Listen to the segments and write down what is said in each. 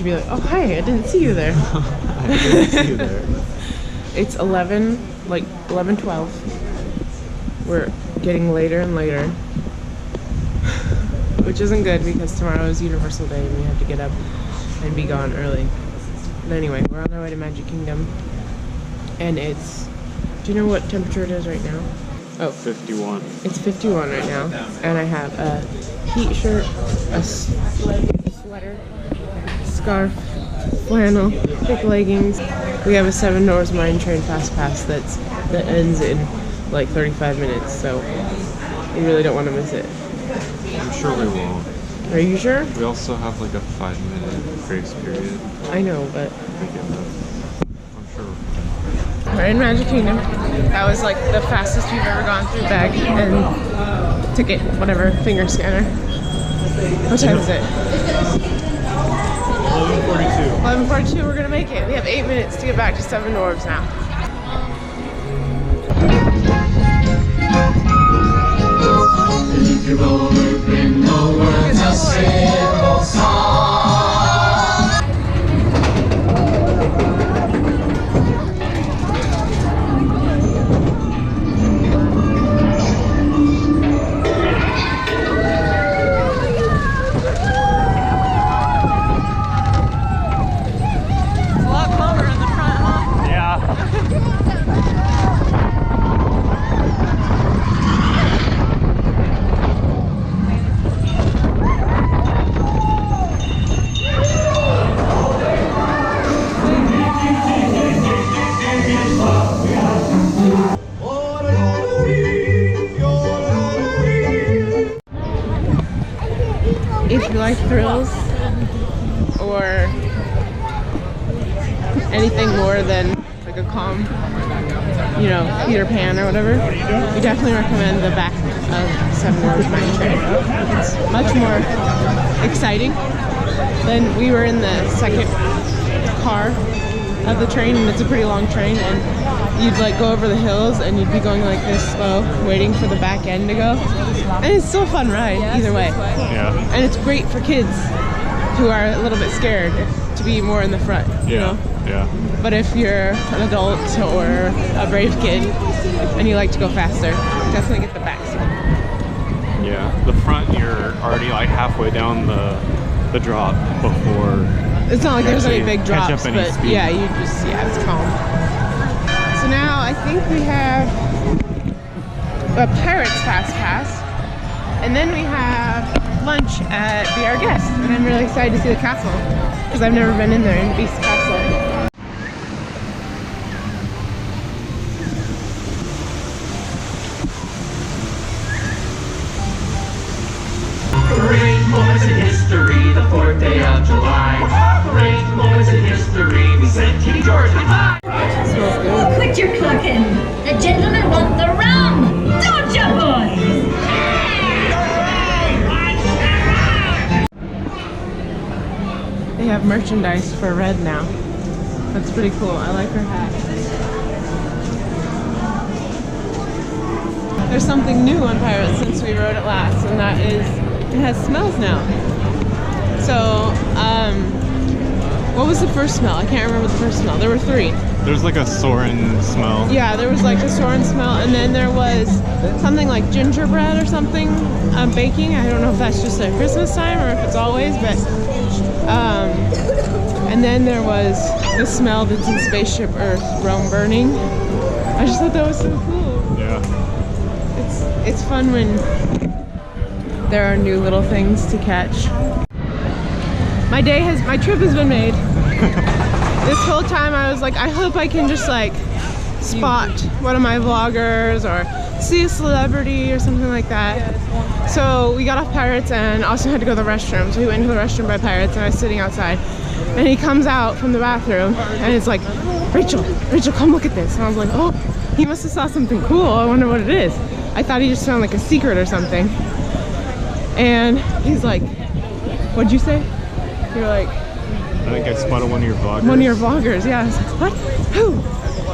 should be like, oh hi, I didn't see you there. I didn't see you there. It's 11, like 11:12. We're getting later and later, which isn't good because tomorrow is Universal Day and we have to get up and be gone early. But anyway, we're on our way to Magic Kingdom, and it's, do you know what temperature it is right now? Oh, 51. It's 51 right now, and I have a heat shirt, a sweater, scarf, flannel, thick leggings. We have a Seven Dwarfs Mine Train Fastpass that ends in like 35 minutes, so we really don't want to miss it. I'm sure we won't. Are you sure? We also have like a 5-minute grace period. I know, but I'm sure. we're in Magic Kingdom. That was like the fastest we've ever gone through bag and ticket, whatever, finger scanner. What time is it? 11:42. 11:42, we're gonna make it. We have 8 minutes to get back to Seven Dwarfs now. If you're in the words a simple song. If you like thrills or anything more than like a calm, you know, Peter Pan or whatever, we definitely recommend the back of Seven Dwarfs Mine Train. It's much more exciting. Then we were in the second car of the train, and it's a pretty long train, and you'd like go over the hills and you'd be going like this slow, waiting for the back end to go. And it's still a fun ride either way. Yeah. And it's great for kids who are a little bit scared to be more in the front. You know? Yeah. But if you're an adult or a brave kid and you like to go faster, definitely get the back seat. Yeah. The front, you're already like halfway down the drop before. It's not like there's any big catch drops, up any but speed. yeah, you just, yeah, it's calm. So now I think we have a Pirates Fastpass, and then we have lunch at Be Our Guest, and I'm really excited to see the castle because I've never been in there, in the Beast Castle. Great moments in history, the 4th day of July. Great moments in history, we sent King George goodbye. Oh, quit your clucking! The gentlemen want the rum! Don't ya, boys? They have merchandise for Red now. That's pretty cool. I like her hat. There's something new on Pirates since we rode it last, and that is it has smells now. So, what was the first smell? I can't remember the first smell. There were 3. There's like a Soren smell. Yeah, there was like a Soren smell, and then there was something like gingerbread or something baking. I don't know if that's just at Christmas time or if it's always, but and then there was the smell that's in Spaceship Earth, Rome burning. I just thought that was so cool. Yeah. It's fun when there are new little things to catch. My trip has been made. This whole time I was like, I hope I can just like spot one of my vloggers or see a celebrity or something like that. So we got off Pirates and also had to go to the restroom. So we went into the restroom by Pirates and I was sitting outside. And he comes out from the bathroom and it's like, Rachel, come look at this. And I was like, oh, he must have saw something cool. I wonder what it is. I thought he just found like a secret or something. And he's like, what'd you say? You're like, I think I spotted one of your vloggers. one of your vloggers, yeah. I was like, what? Who?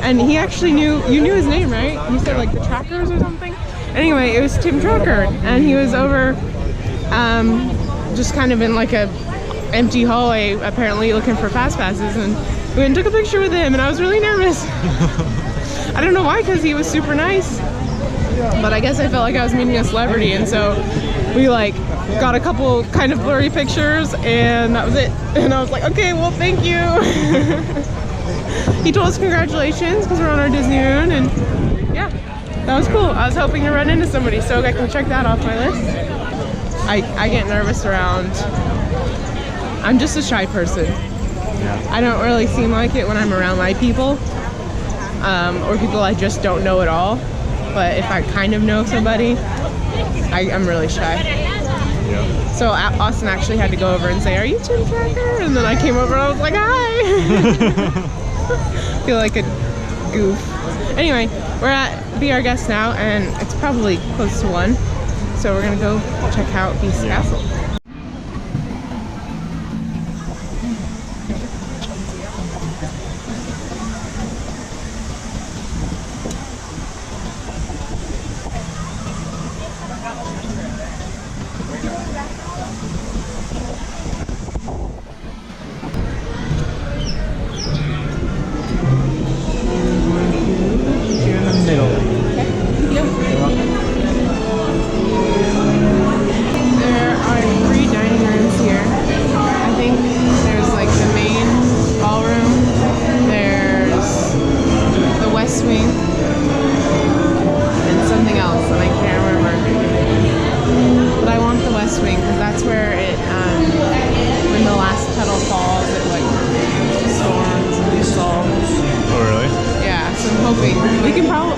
And he actually knew, you knew his name, right? He said like the Trackers or something. Anyway, it was Tim Tracker, and he was over just kind of in like a empty hallway apparently looking for Fastpasses, and we went and took a picture with him, and I was really nervous. I don't know why, because he was super nice, but I guess I felt like I was meeting a celebrity, and so we like got a couple kind of blurry pictures, and that was it. And I was like, okay, well, thank you. He told us congratulations because we're on our Disneymoon, and yeah, that was cool. I was hoping to run into somebody, so I can check that off my list. I get nervous around, I'm just a shy person. Yeah. I don't really seem like it when I'm around my people, or people I just don't know at all. But if I kind of know somebody, I'm really shy. Yeah. So Austin actually had to go over and say, "Are you Tim Tracker?" And then I came over and I was like, "Hi." Feel like a goof. Anyway, we're at Be Our Guest now, and it's probably close to 1. So we're gonna go check out Beast's Castle.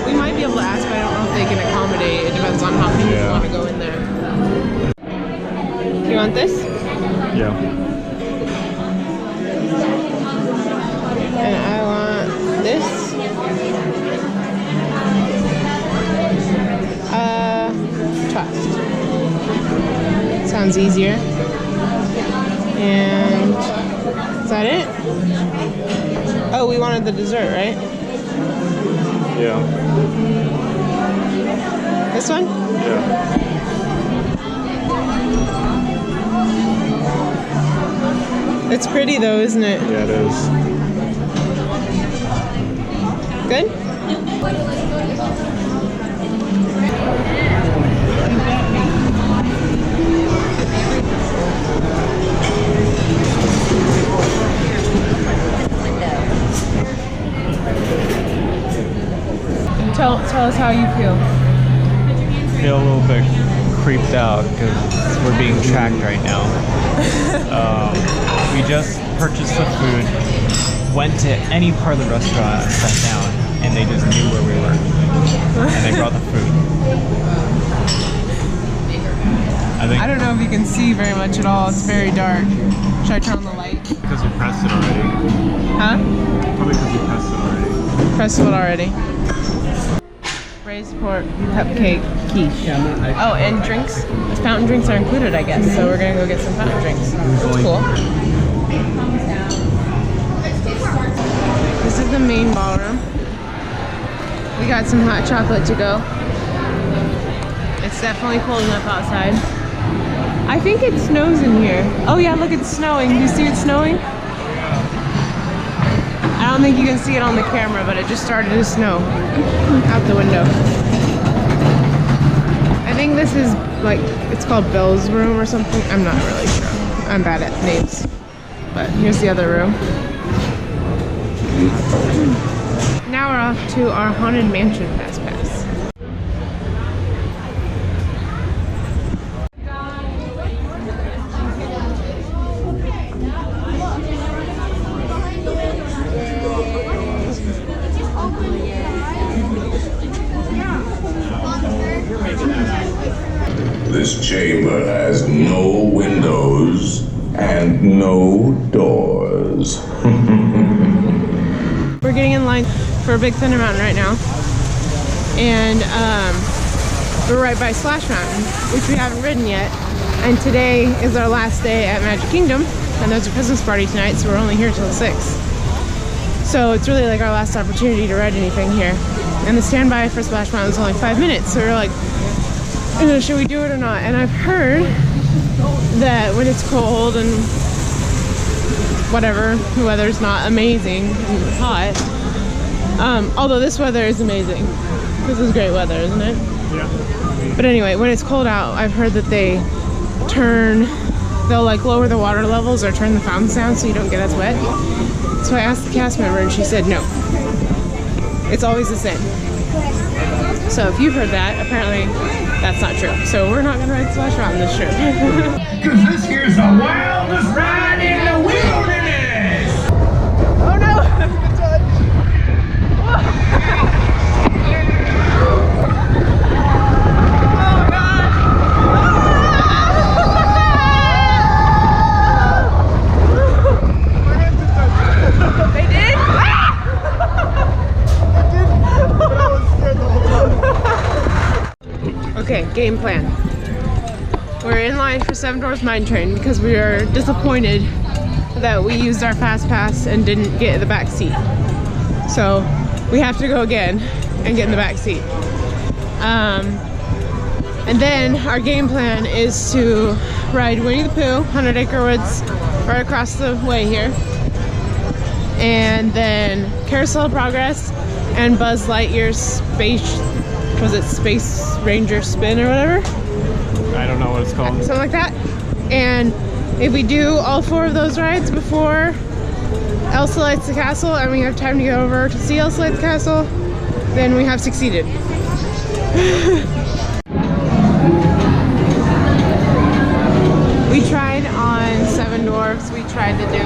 We might be able to ask, but I don't know if they can accommodate. It depends on how many people want to go in there. Do you want this? Yeah. And I want this. Trust. Sounds easier. And is that it? Oh, we wanted the dessert, right? Yeah. This one? Yeah. It's pretty though, isn't it? Yeah, it is. Good? Tell us how you feel. Feel a little bit creeped out because we're being tracked right now. We just purchased the food, went to any part of the restaurant and sat down, and they just knew where we were. And they brought the food. I don't know if you can see very much at all. It's very dark. Should I turn on the light? Because you pressed it already. Huh? Probably because you pressed it already. Pressed it already. Braised pork, cupcake, quiche. Oh, and drinks. Fountain drinks are included, I guess. So we're gonna go get some fountain drinks. That's cool. This is the main ballroom. We got some hot chocolate to go. It's definitely cold enough outside. I think it snows in here. Oh yeah, look, it's snowing. Do you see it snowing? I don't think you can see it on the camera, but it just started to snow out the window. I think this is like, it's called Belle's room or something. I'm not really sure. I'm bad at names. But here's the other room. Now we're off to our Haunted Mansion Fastpass. This chamber has no windows and no doors. We're getting in line for Big Thunder Mountain right now. And we're right by Splash Mountain, which we haven't ridden yet. And today is our last day at Magic Kingdom. And there's a Christmas party tonight, so we're only here till 6. So it's really like our last opportunity to ride anything here. And the standby for Splash Mountain is only 5 minutes, so we're like, should we do it or not? And I've heard that when it's cold and whatever, the weather's not amazing and hot. Although this weather is amazing. This is great weather, isn't it? Yeah. But anyway, when it's cold out, I've heard that they'll like lower the water levels or turn the fountains down so you don't get as wet. So I asked the cast member and she said no. It's always the same. So if you've heard that, apparently that's not true. So we're not gonna ride Splash Mountain this trip. Cause this here's the wildest ride in the wilderness! Oh no! Okay, game plan. We're in line for Seven Dwarfs Mine Train because we are disappointed that we used our Fastpass and didn't get the back seat. So we have to go again and get in the back seat. And then our game plan is to ride Winnie the Pooh, 100 Acre Woods, right across the way here. And then Carousel of Progress and Buzz Lightyear's Space Ranger Spin or whatever? I don't know what it's called. Something like that. And if we do all 4 of those rides before Elsa lights the castle and we have time to get over to see Elsa light the castle, then we have succeeded. We tried on Seven Dwarfs, we tried to do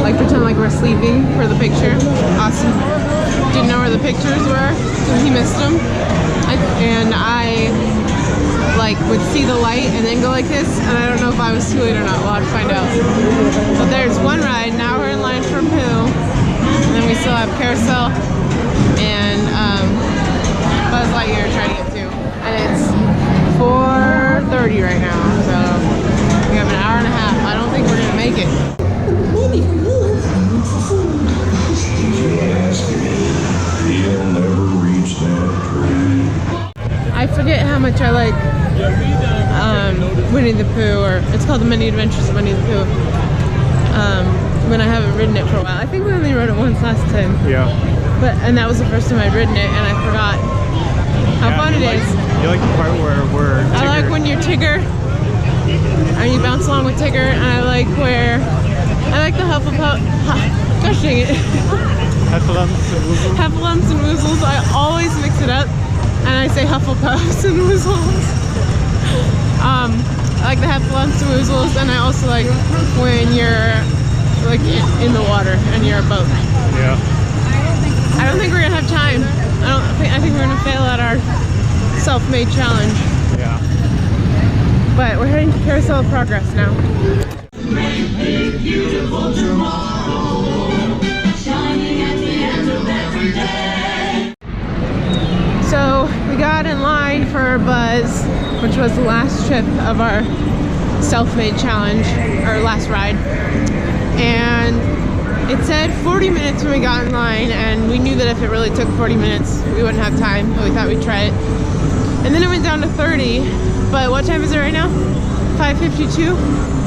like pretend like we're sleeping for the picture. Austin didn't know where the pictures were, so he missed them. And I like would see the light and then go like this, and I don't know if I was too late or not. We'll have to find out. But there's one ride. Now we're in line for Pooh, and then we still have Carousel and Buzz Lightyear trying to get to. And it's 4:30 right now, so we have an hour and a half. I don't think we're gonna make it. He'll never reach that tree. I forget how much I like Winnie the Pooh, or it's called The Many Adventures of Winnie the Pooh, when I haven't ridden it for a while. I think we only rode it once last time. Yeah. And that was the first time I'd ridden it, and I forgot how fun it is. You like the part where we're Tigger. I like when you're Tigger, and you bounce along with Tigger, and I like the Hufflepuff, gosh dang it. Heffalumps and Woozles. Heffalumps and Woozles, I always mix it up, and I say Hufflepuffs and Woozles. I like the Heffalumps and Woozles, and I also like when you're like in the water and you're a boat. Yeah. I don't think we're gonna have time. I think we're gonna fail at our self-made challenge. Yeah. But we're heading to Carousel of Progress now. Beautiful tomorrow, shining at the end of every day. So we got in line for Buzz, which was the last trip of our self-made challenge, or last ride. And it said 40 minutes when we got in line, and we knew that if it really took 40 minutes, we wouldn't have time, but we thought we'd try it. And then it went down to 30, but what time is it right now? 5:52?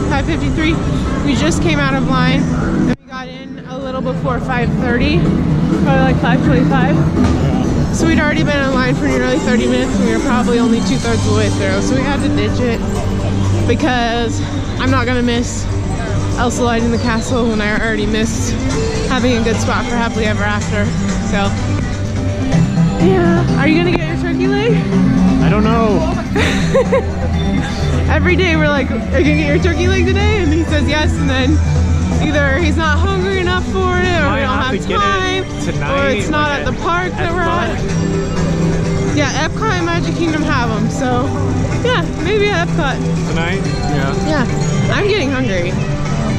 5:53? We just came out of line, and we got in a little before 5:30, probably like 5:25. So we'd already been in line for nearly 30 minutes, and we were probably only 2/3 of the way through. So we had to ditch it, because I'm not gonna miss Elsa lighting the castle when I already missed having a good spot for Happily Ever After. So, yeah. Are you gonna get your turkey leg? I don't know. Every day we're like, are you gonna get your turkey leg today? And he says yes, and then either he's not hungry enough for it, or we don't have time, or it's not at the park that we're at. Yeah, Epcot and Magic Kingdom have them, so yeah, maybe at Epcot. Tonight? Yeah. Yeah, I'm getting hungry.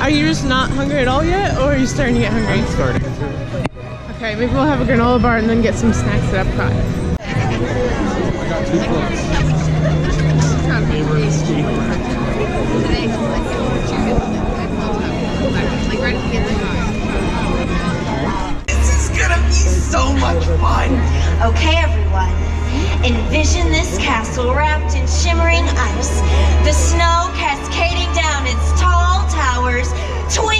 Are you just not hungry at all yet, or are you starting to get hungry? I'm starting to. Okay, maybe we'll have a granola bar and then get some snacks at Epcot. I got 2 books. Favorite ski. This is gonna be so much fun! Okay, everyone. Envision this castle wrapped in shimmering ice, the snow cascading down its tall towers, twinkling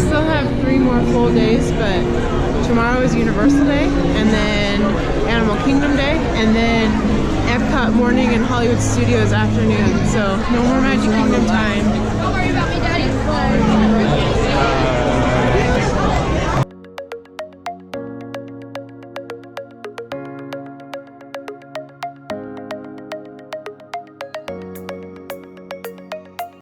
still have 3 more full days, but tomorrow is Universal Day, and then Animal Kingdom Day, and then Epcot morning and Hollywood Studios afternoon. So no more Magic Kingdom time. Don't worry about me, Daddy.